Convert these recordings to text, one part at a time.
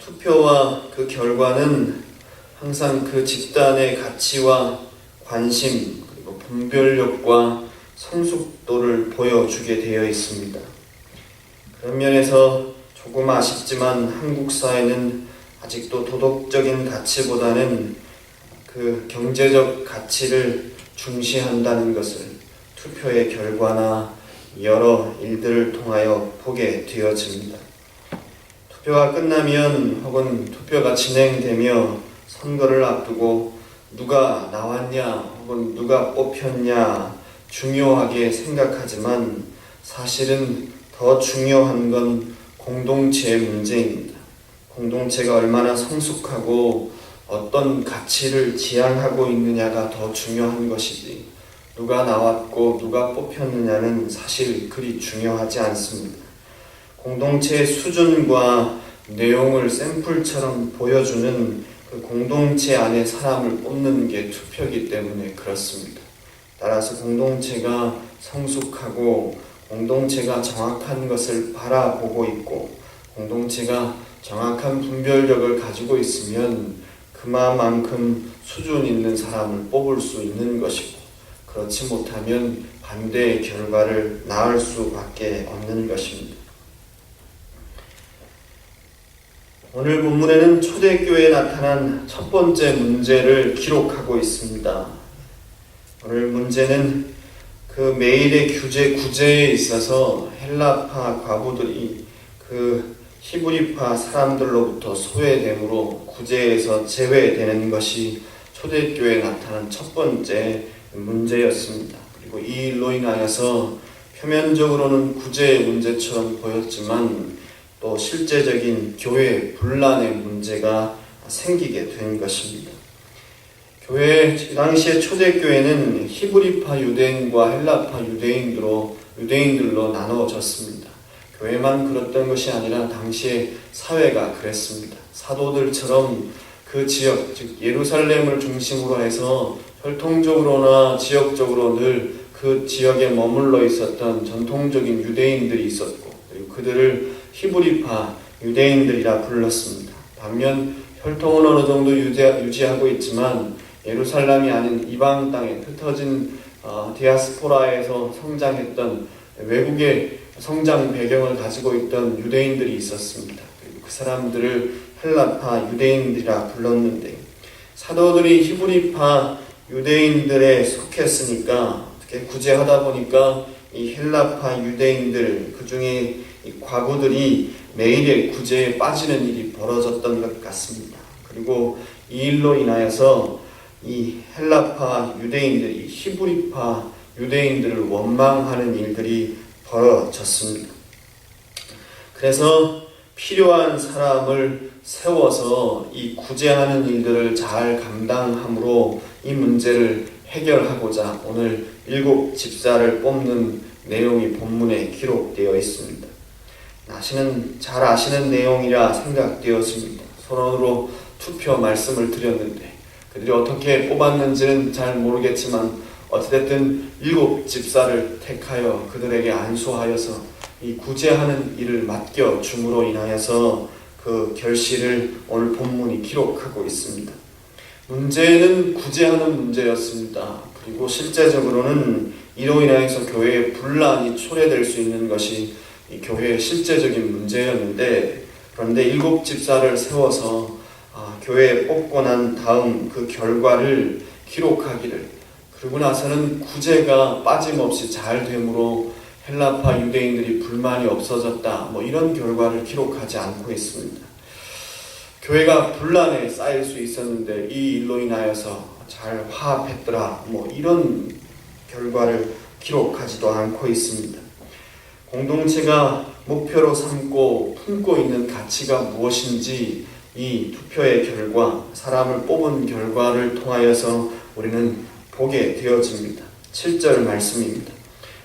투표와 그 결과는 항상 그 집단의 가치와 관심, 그리고 분별력과 성숙도를 보여주게 되어 있습니다. 그런 면에서 조금 아쉽지만 한국 사회는 아직도 도덕적인 가치보다는 그 경제적 가치를 중시한다는 것을 투표의 결과나 여러 일들을 통하여 보게 되어집니다. 투표가 끝나면 혹은 투표가 진행되며 선거를 앞두고 누가 나왔냐 혹은 누가 뽑혔냐 중요하게 생각하지만 사실은 더 중요한 건 공동체의 문제입니다. 공동체가 얼마나 성숙하고 어떤 가치를 지향하고 있느냐가 더 중요한 것이지 누가 나왔고 누가 뽑혔느냐는 사실 그리 중요하지 않습니다. 공동체의 수준과 내용을 샘플처럼 보여주는 그 공동체 안에 사람을 뽑는 게 투표이기 때문에 그렇습니다. 따라서 공동체가 성숙하고 공동체가 정확한 것을 바라보고 있고 공동체가 정확한 분별력을 가지고 있으면 그만큼 수준 있는 사람을 뽑을 수 있는 것이고 그렇지 못하면 반대의 결과를 낳을 수밖에 없는 것입니다. 오늘 본문에는 초대교회에 나타난 첫 번째 문제를 기록하고 있습니다. 오늘 문제는 그 매일의 구제에 있어서 헬라파 과부들이 그 히브리파 사람들로부터 소외됨으로 구제에서 제외되는 것이 초대교회에 나타난 첫 번째 문제였습니다. 그리고 이 일로 인하여서 표면적으로는 구제의 문제처럼 보였지만 또 실제적인 교회 분란의 문제가 생기게 된 것입니다. 당시의 초대교회는 히브리파 유대인과 헬라파 유대인들로 나누어졌습니다. 교회만 그랬던 것이 아니라 당시의 사회가 그랬습니다. 사도들처럼 그 지역, 즉 예루살렘을 중심으로 해서 혈통적으로나 지역적으로 늘 그 지역에 머물러 있었던 전통적인 유대인들이 있었고 그리고 그들을 히브리파 유대인들이라 불렀습니다. 반면 혈통은 어느 정도 유지하고 있지만 예루살렘이 아닌 이방 땅에 흩어진 디아스포라에서 성장했던 외국의 성장 배경을 가지고 있던 유대인들이 있었습니다. 그리고 그 사람들을 헬라파 유대인들이라 불렀는데 사도들이 히브리파 유대인들에 속했으니까 어떻게 구제하다 보니까 이 헬라파 유대인들 그중에 이 과부들이 매일의 구제에 빠지는 일이 벌어졌던 것 같습니다. 그리고 이 일로 인하여서 이 헬라파 유대인들이 히브리파 유대인들을 원망하는 일들이 벌어졌습니다. 그래서 필요한 사람을 세워서 이 구제하는 일들을 잘 감당함으로 이 문제를 해결하고자 오늘 7 집사를 뽑는 내용이 본문에 기록되어 있습니다. 잘 아시는 내용이라 생각되었습니다. 서론으로 투표 말씀을 드렸는데 그들이 어떻게 뽑았는지는 잘 모르겠지만 어찌됐든 7 집사를 택하여 그들에게 안수하여서 이 구제하는 일을 맡겨줌으로 인하여서 그 결실을 오늘 본문이 기록하고 있습니다. 문제는 구제하는 문제였습니다. 그리고 실제적으로는 이로 인하여서 교회의 분란이 초래될 수 있는 것이 이 교회의 실제적인 문제였는데 그런데 7 집사를 세워서 교회에 뽑고 난 다음 그 결과를 기록하기를 그러고 나서는 구제가 빠짐없이 잘 되므로 헬라파 유대인들이 불만이 없어졌다 이런 결과를 기록하지 않고 있습니다. 교회가 분란에 쌓일 수 있었는데 이 일로 인하여서 잘 화합했더라 이런 결과를 기록하지도 않고 있습니다. 공동체가 목표로 삼고 품고 있는 가치가 무엇인지 이 투표의 결과, 사람을 뽑은 결과를 통하여서 우리는 보게 되어집니다. 7절 말씀입니다.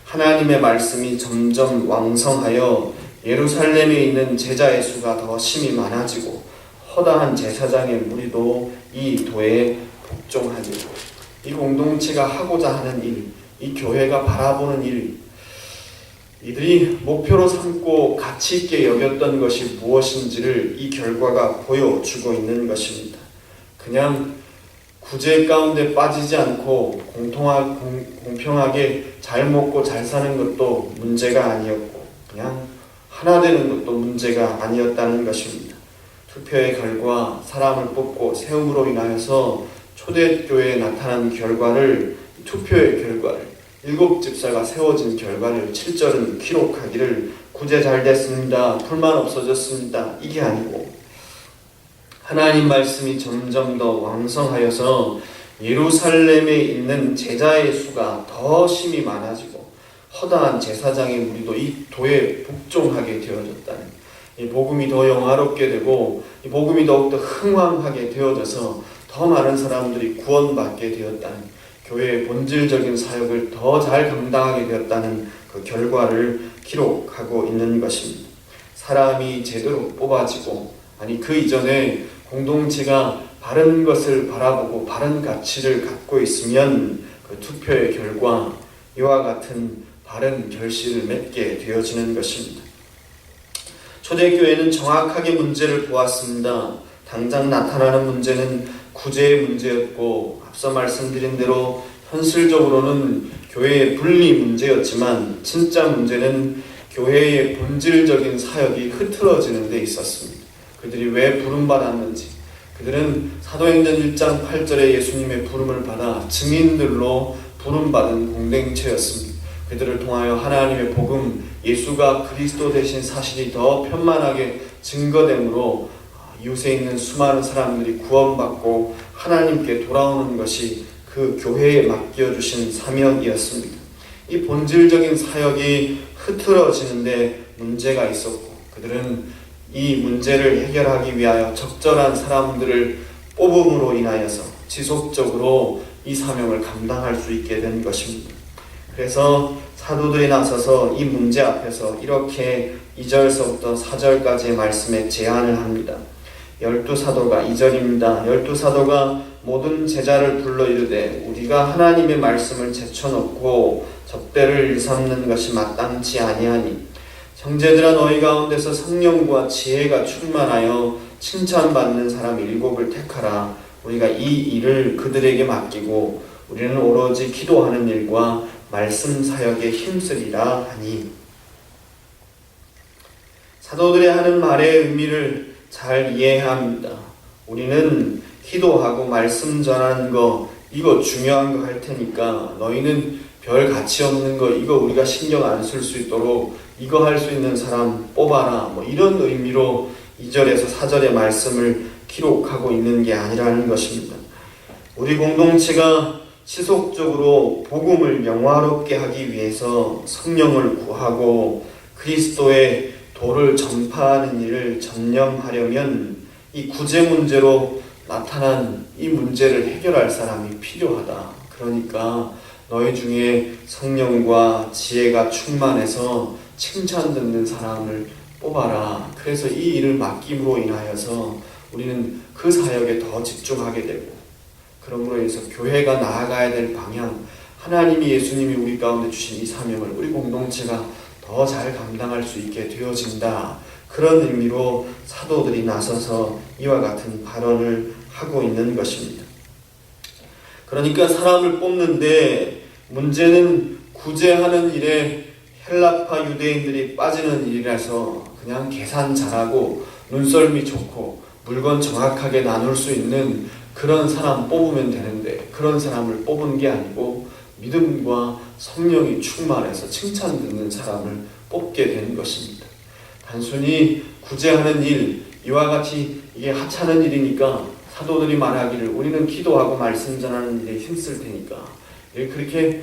하나님의 말씀이 점점 왕성하여 예루살렘에 있는 제자의 수가 더 심히 많아지고 허다한 제사장의 무리도 이 도에 복종하니라. 이 공동체가 하고자 하는 일, 이 교회가 바라보는 일, 이들이 목표로 삼고 가치 있게 여겼던 것이 무엇인지를 이 결과가 보여주고 있는 것입니다. 그냥 구제 가운데 빠지지 않고 공평하게 잘 먹고 잘 사는 것도 문제가 아니었고, 그냥 하나 되는 것도 문제가 아니었다는 것입니다. 투표의 결과, 사람을 뽑고 세움으로 인하여서 초대교회에 나타난 결과를, 투표의 결과를, 7집사가 세워진 결과를 7절은 기록하기를 구제 잘 됐습니다, 불만 없어졌습니다, 이게 아니고 하나님 말씀이 점점 더 왕성하여서 예루살렘에 있는 제자의 수가 더 심히 많아지고 허다한 제사장의 무리도 이 도에 복종하게 되어졌다는, 이 복음이 더 영화롭게 되고 이 복음이 더욱더 흥왕하게 되어져서 더 많은 사람들이 구원받게 되었다는, 교회의 본질적인 사역을 더 잘 감당하게 되었다는 그 결과를 기록하고 있는 것입니다. 사람이 제대로 뽑아지고, 아니 그 이전에 공동체가 바른 것을 바라보고 바른 가치를 갖고 있으면 그 투표의 결과 이와 같은 바른 결실을 맺게 되어지는 것입니다. 초대교회는 정확하게 문제를 보았습니다. 당장 나타나는 문제는 구제의 문제였고, 앞서 말씀드린 대로 현실적으로는 교회의 분리 문제였지만 진짜 문제는 교회의 본질적인 사역이 흐트러지는 데 있었습니다. 그들이 왜 부름받았는지, 그들은 사도행전 1장 8절에 예수님의 부름을 받아 증인들로 부름받은 공동체였습니다. 그들을 통하여 하나님의 복음, 예수가 그리스도 되신 사실이 더 편만하게 증거되므로 이웃에 있는 수많은 사람들이 구원받고 하나님께 돌아오는 것이 그 교회에 맡겨주신 사명이었습니다. 이 본질적인 사역이 흐트러지는데 문제가 있었고, 그들은 이 문제를 해결하기 위하여 적절한 사람들을 뽑음으로 인하여서 지속적으로 이 사명을 감당할 수 있게 된 것입니다. 그래서 사도들이 나서서 이 문제 앞에서 이렇게 2절서부터 4절까지의 말씀에 제안을 합니다. 12사도가 2절입니다. 12사도가 모든 제자를 불러 이르되 우리가 하나님의 말씀을 제쳐놓고 접대를 일삼는 것이 마땅치 아니하니, 형제들아 너희 가운데서 성령과 지혜가 충만하여 칭찬받는 사람 7을 택하라. 우리가 이 일을 그들에게 맡기고 우리는 오로지 기도하는 일과 말씀 사역에 힘쓰리라 하니, 사도들이 하는 말의 의미를 잘 이해해야 합니다. 우리는 기도하고 말씀 전하는 거, 이거 중요한 거 할 테니까 너희는 별 가치 없는 거, 이거 우리가 신경 안 쓸 수 있도록 이거 할 수 있는 사람 뽑아라, 이런 의미로 2절에서 4절의 말씀을 기록하고 있는 게 아니라는 것입니다. 우리 공동체가 지속적으로 복음을 영화롭게 하기 위해서 성령을 구하고 그리스도의 도를 전파하는 일을 전념하려면 이 구제 문제로 나타난 이 문제를 해결할 사람이 필요하다. 그러니까 너희 중에 성령과 지혜가 충만해서 칭찬 듣는 사람을 뽑아라. 그래서 이 일을 맡김으로 인하여서 우리는 그 사역에 더 집중하게 되고, 그러므로 인해서 교회가 나아가야 될 방향, 하나님이 예수님이 우리 가운데 주신 이 사명을 우리 공동체가 더 잘 감당할 수 있게 되어진다. 그런 의미로 사도들이 나서서 이와 같은 발언을 하고 있는 것입니다. 그러니까 사람을 뽑는데 문제는 구제하는 일에 헬라파 유대인들이 빠지는 일이라서 그냥 계산 잘하고 눈썰미 좋고 물건 정확하게 나눌 수 있는 그런 사람 뽑으면 되는데, 그런 사람을 뽑은 게 아니고 믿음과 성령이 충만해서 칭찬 듣는 사람을 뽑게 된 것입니다. 단순히 구제하는 일, 이와 같이 이게 하찮은 일이니까 사도들이 말하기를 우리는 기도하고 말씀 전하는 일에 힘쓸 테니까 그렇게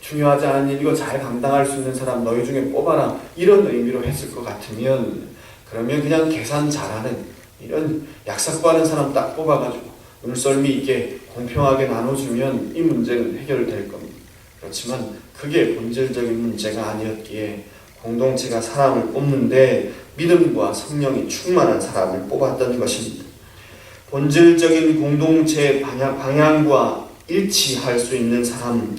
중요하지 않은 일, 이거 잘 감당할 수 있는 사람 너희 중에 뽑아라, 이런 의미로 했을 것 같으면, 그러면 그냥 계산 잘하는 이런 약삭과는 사람 딱 뽑아가지고 눈썰미 있게 공평하게 나눠주면 이 문제는 해결될 겁니다. 그렇지만 그게 본질적인 문제가 아니었기에 공동체가 사람을 뽑는데 믿음과 성령이 충만한 사람을 뽑았던 것입니다. 본질적인 공동체의 방향과 일치할 수 있는 사람,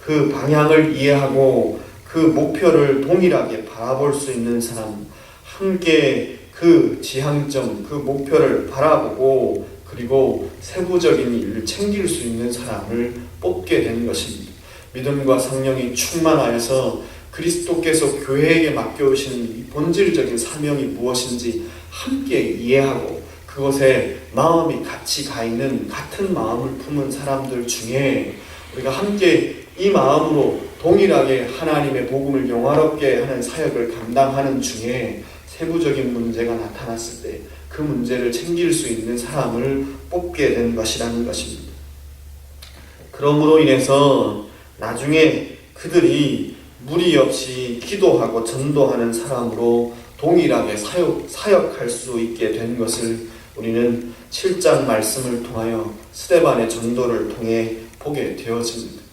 그 방향을 이해하고 그 그 목표를 동일하게 바라볼 수 있는 사람, 함께 그 지향점, 그 목표를 바라보고 그리고 세부적인 일을 챙길 수 있는 사람을 뽑게 된 것입니다. 믿음과 성령이 충만하여서 그리스도께서 교회에게 맡겨오시는 이 본질적인 사명이 무엇인지 함께 이해하고 그것에 마음이 같이 가 있는 같은 마음을 품은 사람들 중에 우리가 함께 이 마음으로 동일하게 하나님의 복음을 영화롭게 하는 사역을 감당하는 중에 세부적인 문제가 나타났을 때 그 문제를 챙길 수 있는 사람을 뽑게 된 것이라는 것입니다. 그러므로 인해서 나중에 그들이 무리 없이 기도하고 전도하는 사람으로 동일하게 사역할 수 있게 된 것을 우리는 7장 말씀을 통하여 스데반의 전도를 통해 보게 되어집니다.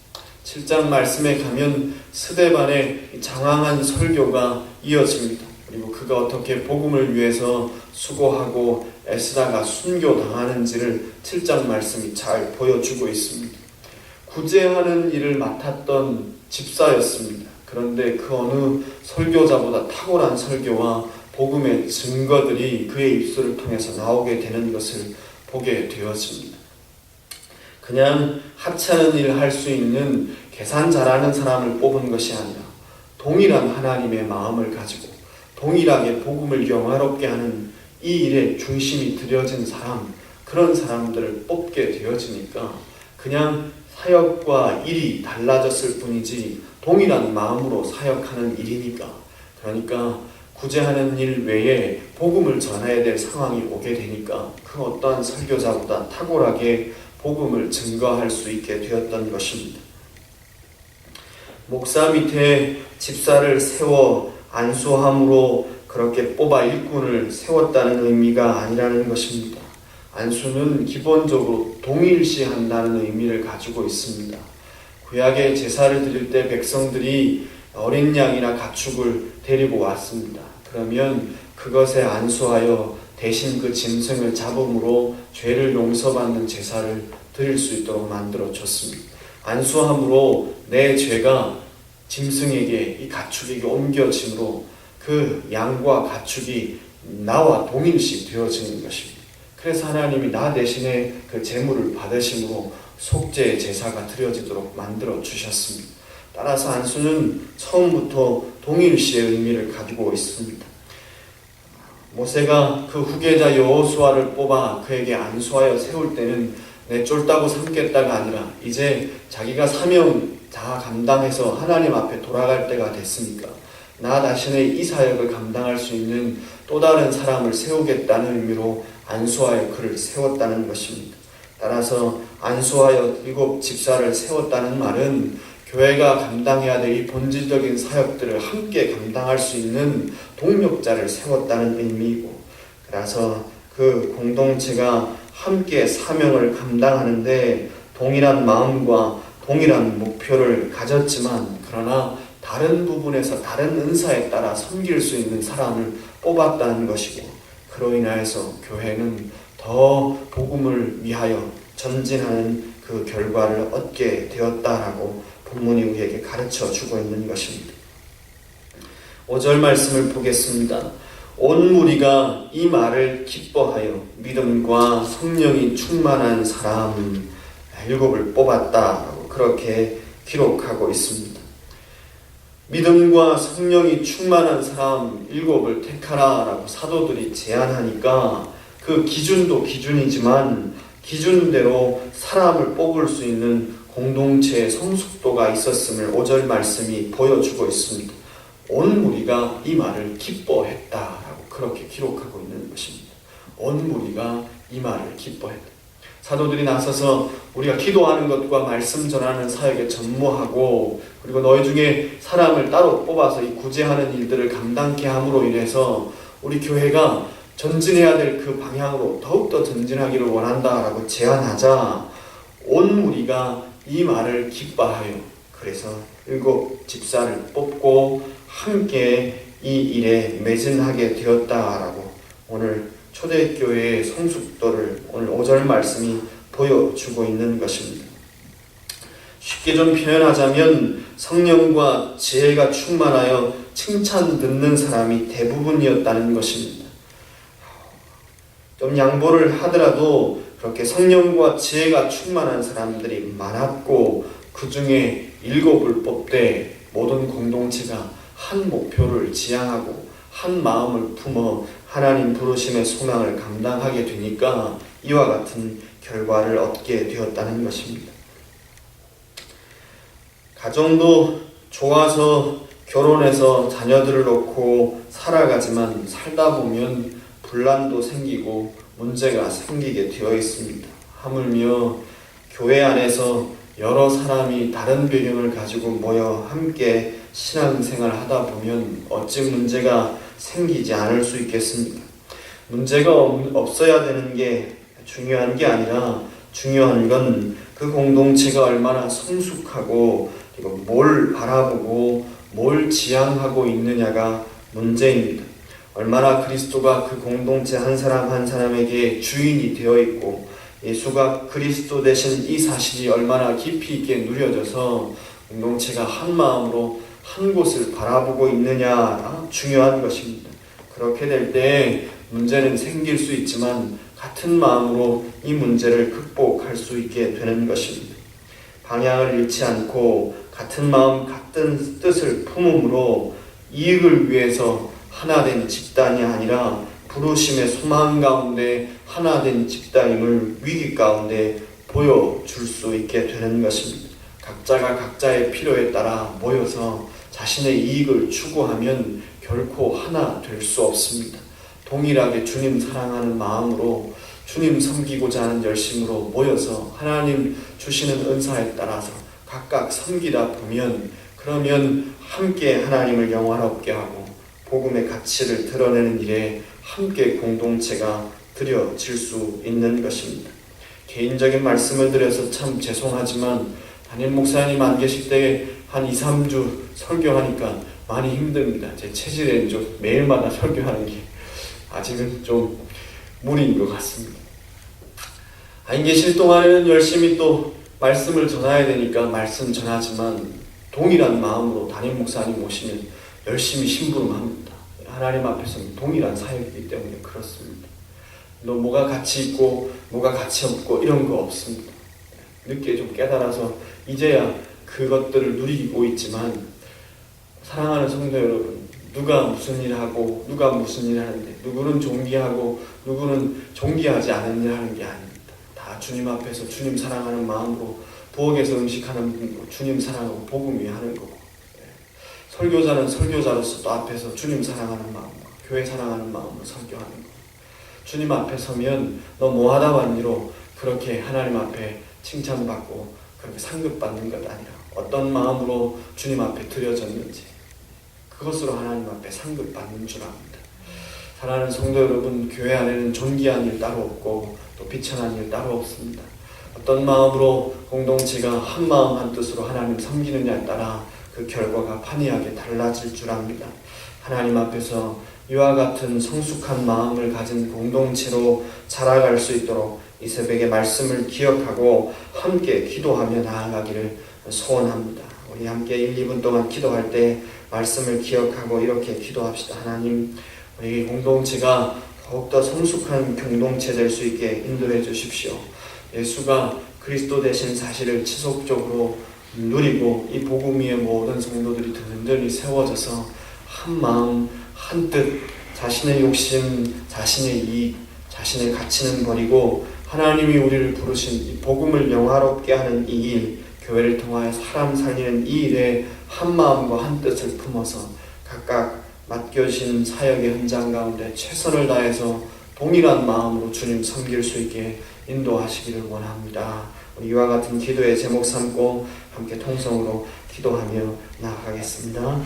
7장 말씀에 가면 스데반의 장황한 설교가 이어집니다. 그리고 그가 어떻게 복음을 위해서 수고하고 애쓰다가 순교당하는지를 7장 말씀이 잘 보여주고 있습니다. 구제하는 일을 맡았던 집사였습니다. 그런데 그 어느 설교자보다 탁월한 설교와 복음의 증거들이 그의 입술을 통해서 나오게 되는 것을 보게 되었습니다. 그냥 하찮은 일을 할 수 있는 계산 잘하는 사람을 뽑은 것이 아니라 동일한 하나님의 마음을 가지고 동일하게 복음을 영화롭게 하는 이 일에 중심이 들여진 사람, 그런 사람들을 뽑게 되어지니까 그냥 사역과 일이 달라졌을 뿐이지 동일한 마음으로 사역하는 일이니까, 그러니까 구제하는 일 외에 복음을 전해야 될 상황이 오게 되니까 그 어떠한 설교자보다 탁월하게 복음을 증거할 수 있게 되었던 것입니다. 목사 밑에 집사를 세워 안수함으로 그렇게 뽑아 일꾼을 세웠다는 의미가 아니라는 것입니다. 안수는 기본적으로 동일시한다는 의미를 가지고 있습니다. 구약의 제사를 드릴 때 백성들이 어린 양이나 가축을 데리고 왔습니다. 그러면 그것에 안수하여 대신 그 짐승을 잡음으로 죄를 용서받는 제사를 드릴 수 있도록 만들어 줬습니다. 안수함으로 내 죄가 짐승에게, 이 가축에게 옮겨짐으로 그 양과 가축이 나와 동일시 되어지는 것입니다. 그래서 하나님이 나 대신에 그 제물을 받으심으로 속죄의 제사가 드려지도록 만들어 주셨습니다. 따라서 안수는 처음부터 동일시의 의미를 가지고 있습니다. 모세가 그 후계자 여호수아를 뽑아 그에게 안수하여 세울 때는 내 쫄다고 삼겠다가 아니라 이제 자기가 사명 다 감당해서 하나님 앞에 돌아갈 때가 됐으니까 나 자신의 이 사역을 감당할 수 있는 또 다른 사람을 세우겠다는 의미로 안수하여 그를 세웠다는 것입니다. 따라서 안수하여 7 집사를 세웠다는 말은 교회가 감당해야 될 이 본질적인 사역들을 함께 감당할 수 있는 동력자를 세웠다는 의미이고, 그래서 그 공동체가 함께 사명을 감당하는데 동일한 마음과 동일한 목표를 가졌지만 그러나 다른 부분에서 다른 은사에 따라 섬길 수 있는 사람을 뽑았다는 것이고, 그로 인하여서 교회는 더 복음을 위하여 전진하는 그 결과를 얻게 되었다라고 본문이 우리에게 가르쳐 주고 있는 것입니다. 5절 말씀을 보겠습니다. 온 무리가 이 말을 기뻐하여 믿음과 성령이 충만한 사람 7을 뽑았다라고 그렇게 기록하고 있습니다. 믿음과 성령이 충만한 사람 7을 택하라라고 사도들이 제안하니까 그 기준도 기준이지만 기준대로 사람을 뽑을 수 있는 공동체의 성숙도가 있었음을 5절 말씀이 보여주고 있습니다. 온 무리가 이 말을 기뻐했다라고 그렇게 기록하고 있는 것입니다. 온 무리가 이 말을 기뻐했다. 사도들이 나서서 우리가 기도하는 것과 말씀 전하는 사역에 전무하고 그리고 너희 중에 사람을 따로 뽑아서 이 구제하는 일들을 감당케 함으로 인해서 우리 교회가 전진해야 될 그 방향으로 더욱더 전진하기를 원한다라고 제안하자 온 무리가 이 말을 기뻐하여 그래서 7 집사를 뽑고 함께 이 일에 매진하게 되었다라고 오늘 초대교회의 성숙도를 오늘 5절 말씀이 보여주고 있는 것입니다. 쉽게 좀 표현하자면 성령과 지혜가 충만하여 칭찬 듣는 사람이 대부분이었다는 것입니다. 좀 양보를 하더라도 그렇게 성령과 지혜가 충만한 사람들이 많았고, 그 중에 7을 뽑되 모든 공동체가 한 목표를 지향하고 한 마음을 품어 하나님 부르심의 소망을 감당하게 되니까 이와 같은 결과를 얻게 되었다는 것입니다. 가정도 좋아서 결혼해서 자녀들을 놓고 살아가지만 살다 보면 분란도 생기고 문제가 생기게 되어 있습니다. 하물며 교회 안에서 여러 사람이 다른 배경을 가지고 모여 함께 신앙생활을 하다 보면 어찌 문제가 생기지 않을 수 있겠습니까? 문제가 없어야 되는 게 중요한 게 아니라 중요한 건 그 공동체가 얼마나 성숙하고 그리고 뭘 바라보고 뭘 지향하고 있느냐가 문제입니다. 얼마나 그리스도가 그 공동체 한 사람 한 사람에게 주인이 되어 있고 예수가 그리스도 되신 이 사실이 얼마나 깊이 있게 누려져서 공동체가 한 마음으로 한 곳을 바라보고 있느냐가 중요한 것입니다. 그렇게 될 때 문제는 생길 수 있지만 같은 마음으로 이 문제를 극복할 수 있게 되는 것입니다. 방향을 잃지 않고 같은 마음 같은 뜻을 품음으로 이익을 위해서 하나 된 집단이 아니라 부르심의 소망 가운데 하나 된 집단임을 위기 가운데 보여줄 수 있게 되는 것입니다. 각자가 각자의 필요에 따라 모여서 자신의 이익을 추구하면 결코 하나 될 수 없습니다. 동일하게 주님 사랑하는 마음으로 주님 섬기고자 하는 열심으로 모여서 하나님 주시는 은사에 따라서 각각 섬기다 보면 그러면 함께 하나님을 영화롭게 하고 복음의 가치를 드러내는 일에 함께 공동체가 드려질 수 있는 것입니다. 개인적인 말씀을 드려서 참 죄송하지만 담임 목사님 안 계실 때 한 2, 3주 설교하니까 많이 힘듭니다. 제 체질에 좀 매일마다 설교하는 게 아직은 좀 무리인 것 같습니다. 안 계실 동안에는 열심히 또 말씀을 전해야 되니까 말씀 전하지만 동일한 마음으로 담임 목사님 오시면 열심히 심부름합니다. 하나님 앞에서는 동일한 사역이기 때문에 그렇습니다. 뭐가 가치 있고 뭐가 가치 없고 이런 거 없습니다. 늦게 좀 깨달아서 이제야 그것들을 누리고 있지만 사랑하는 성도 여러분, 누가 무슨 일을 하고 누가 무슨 일을 하는데 누구는 존귀하고 누구는 존귀하지 않은 일을 하는 게 아닙니다. 다 주님 앞에서 주님 사랑하는 마음으로 부엌에서 음식하는 분도 주님 사랑하고 복음 위에 하는 거고, 설교자는 설교자로서 또 앞에서 주님 사랑하는 마음으로 교회 사랑하는 마음으로 설교하는 거. 주님 앞에 서면 너 뭐 하다 왔니로 그렇게 하나님 앞에 칭찬받고 그렇게 상급받는 것 아니라 어떤 마음으로 주님 앞에 드려졌는지 그것으로 하나님 앞에 상급받는 줄 압니다. 사랑하는 성도 여러분, 교회 안에는 존귀한 일 따로 없고 또 비천한 일 따로 없습니다. 어떤 마음으로 공동체가 한 마음 한 뜻으로 하나님 섬기느냐에 따라 그 결과가 판이하게 달라질 줄 압니다. 하나님 앞에서 이와 같은 성숙한 마음을 가진 공동체로 자라갈 수 있도록 이 새벽에 말씀을 기억하고 함께 기도하며 나아가기를 소원합니다. 우리 함께 1, 2분 동안 기도할 때 말씀을 기억하고 이렇게 기도합시다. 하나님, 우리 공동체가 더욱더 성숙한 공동체 될 수 있게 인도해 주십시오. 예수가 그리스도 되신 사실을 지속적으로 누리고 이 복음 위에 모든 성도들이 든든히 세워져서 한 마음 한 뜻, 자신의 욕심, 자신의 이익, 자신의 가치는 버리고 하나님이 우리를 부르신 이 복음을 영화롭게 하는 이 일, 교회를 통하여 사람 살리는 이 일에 한 마음과 한 뜻을 품어서 각각 맡겨진 사역의 현장 가운데 최선을 다해서 동일한 마음으로 주님 섬길 수 있게 인도하시기를 원합니다. 이와 같은 기도의 제목 삼고 함께 통성으로 기도하며 나아가겠습니다.